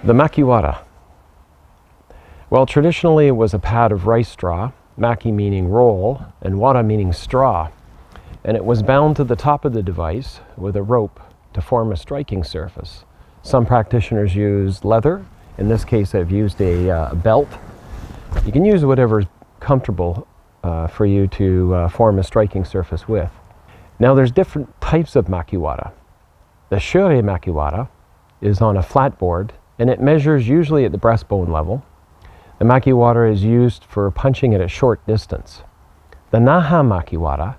The Makiwara. Well, traditionally it was a pad of rice straw, maki meaning roll, and wara meaning straw. And it was bound to the top of the device with a rope to form a striking surface. Some practitioners use leather. In this case, I've used a belt. You can use whatever's comfortable for you to form a striking surface with. Now, there's different types of Makiwara. The Shure Makiwara is on a flat board, and it measures usually at the breastbone level. The Makiwara is used for punching at a short distance. The Naha Makiwara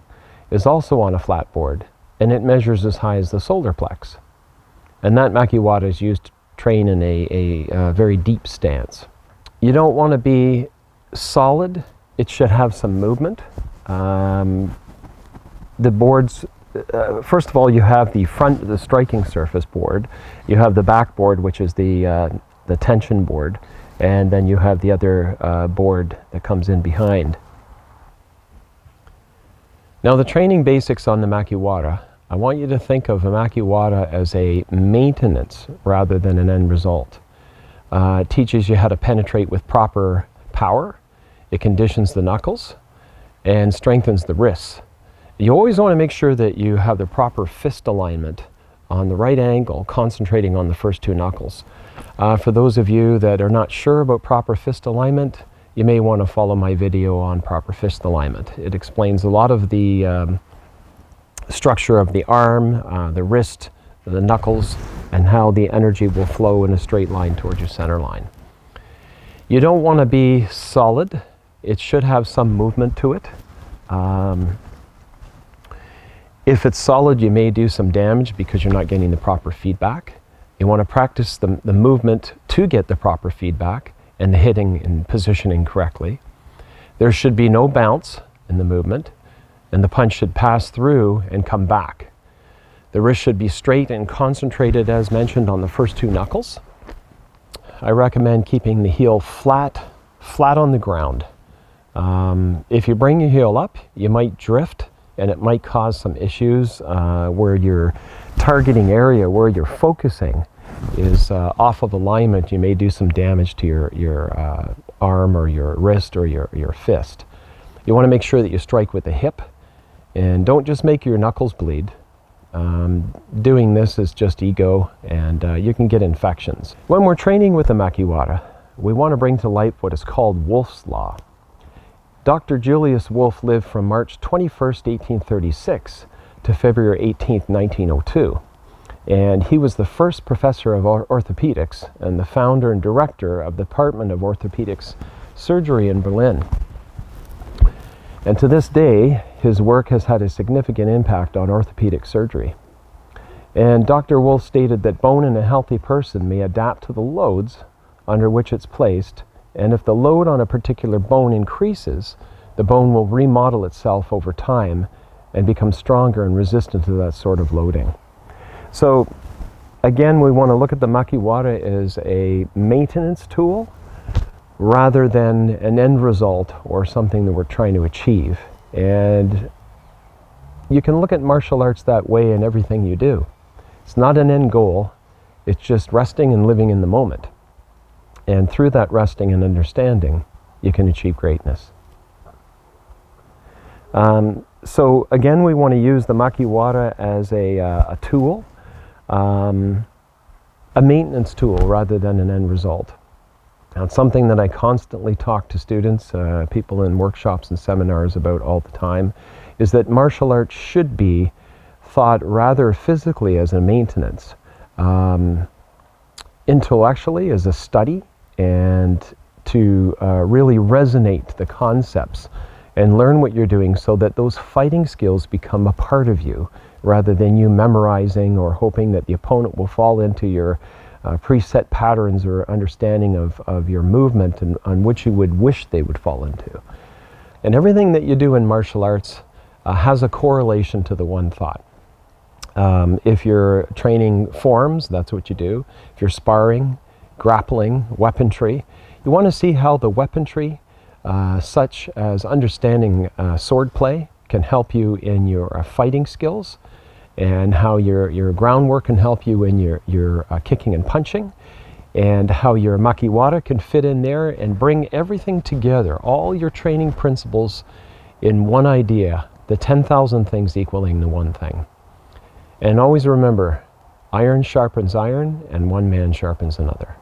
is also on a flat board, and it measures as high as the solar plex. And that Makiwara is used to train in a very deep stance. You don't want to be solid. It should have some movement. The boards, first of all, you have the striking surface board. You have the back board, which is the tension board, and then you have the other board that comes in behind. Now, the training basics on the Makiwara, I want you to think of a Makiwara as a maintenance rather than an end result. It teaches you how to penetrate with proper power. It conditions the knuckles and strengthens the wrists. You always want to make sure that you have the proper fist alignment on the right angle, concentrating on the first two knuckles. For those of you that are not sure about proper fist alignment, you may want to follow my video on proper fist alignment. It explains a lot of the structure of the arm, the wrist, the knuckles, and how the energy will flow in a straight line towards your center line. You don't want to be solid. It should have some movement to it. If it's solid, you may do some damage because you're not getting the proper feedback. You want to practice the movement to get the proper feedback and the hitting and positioning correctly. There should be no bounce in the movement, and the punch should pass through and come back. The wrist should be straight and concentrated, as mentioned, on the first two knuckles. I recommend keeping the heel flat on the ground. If you bring your heel up, you might drift, and it might cause some issues where your targeting area, where you're focusing, is off of alignment. You may do some damage to your arm or your wrist or your fist. You want to make sure that you strike with the hip, and don't just make your knuckles bleed. Doing this is just ego, and you can get infections. When we're training with the Makiwara, we want to bring to light what is called Wolff's Law. Dr. Julius Wolff lived from March 21st, 1836 to February 18th, 1902. And he was the first professor of orthopedics and the founder and director of the Department of Orthopedics Surgery in Berlin. And to this day, his work has had a significant impact on orthopedic surgery. And Dr. Wolff stated that bone in a healthy person may adapt to the loads under which it's placed, and if the load on a particular bone increases, the bone will remodel itself over time and become stronger and resistant to that sort of loading. So again, we want to look at the Makiwara as a maintenance tool rather than an end result or something that we're trying to achieve. And you can look at martial arts that way in everything you do. It's not an end goal, it's just resting and living in the moment. And through that resting and understanding, you can achieve greatness. So again, we want to use the Makiwara as a tool, a maintenance tool rather than an end result. Now, it's something that I constantly talk to students, people in workshops and seminars about all the time, is that martial arts should be thought rather physically as a maintenance, intellectually as a study, and to really resonate the concepts and learn what you're doing so that those fighting skills become a part of you rather than you memorizing or hoping that the opponent will fall into your preset patterns or understanding of your movement and on which you would wish they would fall into. And everything that you do in martial arts has a correlation to the one thought. If you're training forms, that's what you do. If you're sparring, grappling, weaponry, you want to see how the weaponry, such as understanding sword play, can help you in your fighting skills, and how your groundwork can help you in your kicking and punching, and how your Makiwara can fit in there and bring everything together, all your training principles in one idea, the 10,000 things equaling the one thing. And always remember, iron sharpens iron and one man sharpens another.